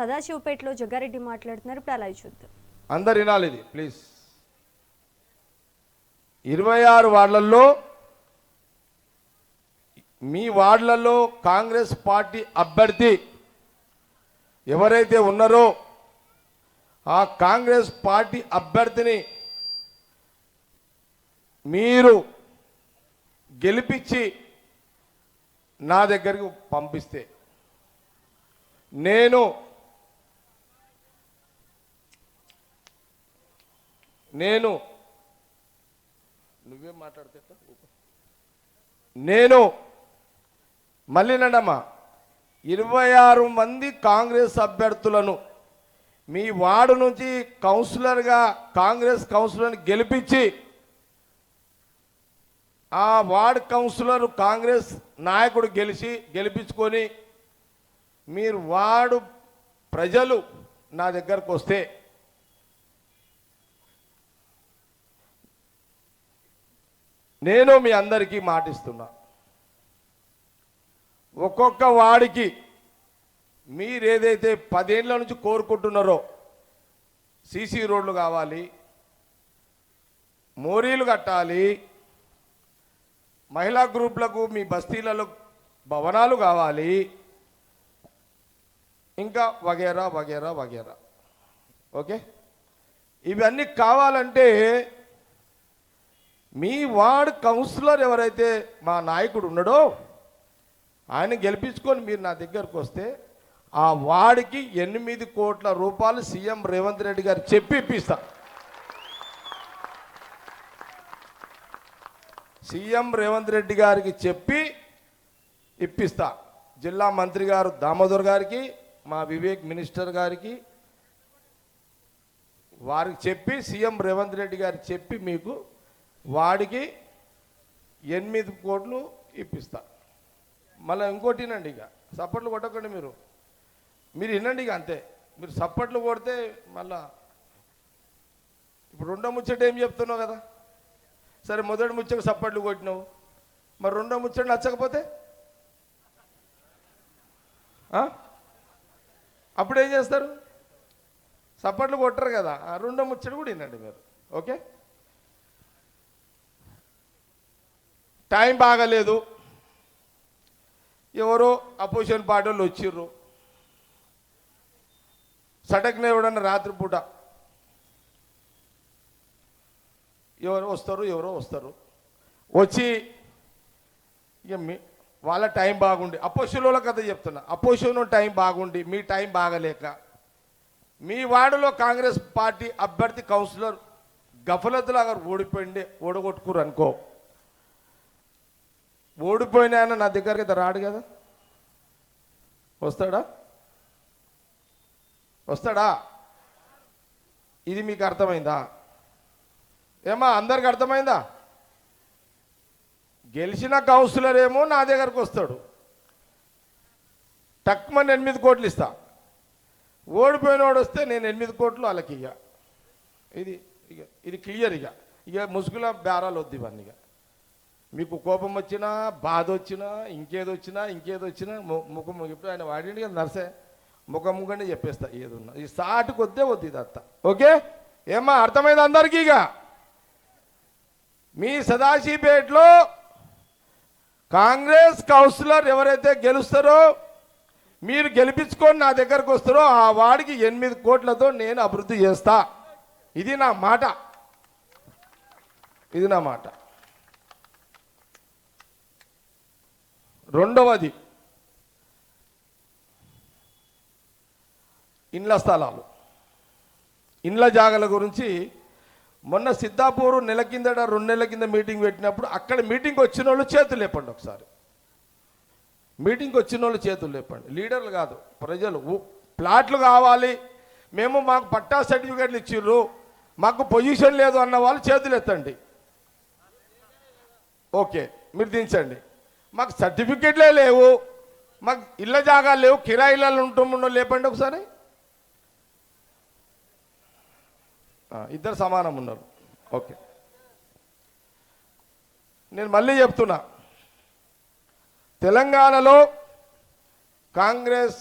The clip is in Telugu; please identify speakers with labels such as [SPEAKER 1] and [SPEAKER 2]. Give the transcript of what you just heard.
[SPEAKER 1] సదాశివపేటలో జగ్గారెడ్డి మాట్లాడుతున్నారు. ఇప్పుడు అలా చూద్దాం.
[SPEAKER 2] అందరు వినాలి ఇది ప్లీజ్. 26 వార్డులలో మీ వార్డులలో కాంగ్రెస్ పార్టీ అభ్యర్థి ఎవరైతే ఉన్నారో ఆ కాంగ్రెస్ పార్టీ అభ్యర్థిని మీరు గెలిపించి నా దగ్గరికి పంపిస్తే నేను నువ్వేం మాట్లాడితే నేను మళ్ళీ నండమ్మా 26 మంది కాంగ్రెస్ అభ్యర్థులను మీ వార్డు నుంచి కౌన్సిలర్గా కాంగ్రెస్ కౌన్సిలర్ని గెలిపించి ఆ వార్డు కౌన్సిలర్ కాంగ్రెస్ నాయకుడు గెలిపించుకొని మీరు వార్డు ప్రజలు నా దగ్గరకు వస్తే నేను మీ అందరికీ మాటిస్తున్నా, ఒక్కొక్క వాడికి మీరు ఏదైతే 10 ఏళ్ల నుంచి కోరుకుంటున్నారో సీసీ రోడ్లు కావాలి, మోరీలు కట్టాలి, మహిళా గ్రూపులకు మీ బస్తీలలో భవనాలు కావాలి, ఇంకా వగేరా వగేరా వగేరా. ఓకే, ఇవన్నీ కావాలంటే మీ వార్డు కౌన్సిలర్ ఎవరైతే మా నాయకుడు ఉన్నాడో ఆయన గెలిపించుకొని మీరు నా దగ్గరకు వస్తే ఆ వార్డుకి 8 కోట్ల రూపాయలు సీఎం రేవంత్ రెడ్డి గారు చెప్పి ఇప్పిస్తా. సీఎం రేవంత్ రెడ్డి గారికి చెప్పి ఇప్పిస్తా. జిల్లా మంత్రి గారు దామోదర్ గారికి, మా వివేక్ మినిస్టర్ గారికి, వారికి చెప్పి సీఎం రేవంత్ రెడ్డి గారికి చెప్పి మీకు వాడికి 8 కోట్లు ఇప్పిస్తా. మళ్ళీ ఇంకోటి వినండి, ఇక సప్పట్లు కొట్టకండి, మీరు వినండి ఇక అంతే. మీరు సప్పట్లు కొడితే మళ్ళా ఇప్పుడు రెండో ముచ్చట ఏం చెప్తున్నావు కదా, సరే మొదటి ముచ్చట సప్పట్లు కొట్టినావు, మరి రెండో ముచ్చట నచ్చకపోతే అప్పుడు ఏం చేస్తారు? సప్పట్లు కొట్టరు కదా, ఆ రెండో ముచ్చట కూడా వినండి మీరు. ఓకే, టైం బాగలేదు, ఎవరో అపోజిషన్ పార్టీ వాళ్ళు వచ్చిర్రు, సటక్నే ఎవడన్నా రాత్రిపూట ఎవరో వస్తారు వచ్చి ఇక వాళ్ళ టైం బాగుండి, అపోజిషన్ల కథ చెప్తున్నా, అపోజిషన్ టైం బాగుండి మీ టైం బాగలేక మీ వార్డులో కాంగ్రెస్ పార్టీ అభ్యర్థి కౌన్సిలర్ గఫలతులాగా ఓడగొట్టుకురు అనుకో, ఓడిపోయిన ఆయన నా దగ్గరికి అయితే రాడు కదా, వస్తాడా? ఇది మీకు అర్థమైందా? ఏమా అందరికి అర్థమైందా? గెలిచిన కౌన్సిలర్ ఏమో నా దగ్గరకు వస్తాడు, టక్మని 8 కోట్లు ఇస్తా, ఓడిపోయినవాడు వస్తే నేను 8 కోట్లు వాళ్ళకి ఇక ఇది క్లియర్. ఇక ముసుగుల బేరాలు వద్దు ఇవన్నీ. ఇక మీకు కోపం వచ్చినా, బాధ వచ్చినా, ఇంకేదొచ్చినా ముఖం ఇప్పుడు ఆయన వాడిండి కదా నర్సే, ముఖముఖండి చెప్పేస్తా ఏదున్నా. ఈ సాటు కొద్దే వద్దు ఇదంతా. ఓకే, ఏమా అర్థమైంది అందరికీ? ఇక మీ సదాశివపేటలో కాంగ్రెస్ కౌన్సిలర్ ఎవరైతే గెలుస్తారో మీరు గెలిపించుకొని నా దగ్గరకు వస్తారో ఆ వాడికి 8 కోట్లతో నేను అభివృద్ధి చేస్తా. ఇది నా మాట. రెండవది, ఇండ్ల స్థలాలు, ఇండ్ల జాగల గురించి మొన్న సిద్ధాపూర్ 2 నెలల కింద మీటింగ్ పెట్టినప్పుడు అక్కడ మీటింగ్కి వచ్చిన వాళ్ళు చేతులు లేపండి ఒకసారి. మీటింగ్కి వచ్చిన వాళ్ళు చేతులు లేపండి, లీడర్లు కాదు, ప్రజలు. ప్లాట్లు కావాలి, మాకు పట్టా సర్టిఫికేట్లు ఇచ్చిర్రు, మాకు పొజిషన్ లేదు అన్న వాళ్ళు చేతులు ఎత్తండి. ఓకే, మీరు దించండి. మాకు సర్టిఫికేట్లే లేవు, మాకు ఇళ్ళ జాగాలు లేవు, కిరాయిలలో ఉంటుండో లేపండి ఒకసారి. ఇద్దరు సమానం ఉన్నారు. ఓకే, నేను మళ్ళీ చెప్తున్నా, తెలంగాణలో కాంగ్రెస్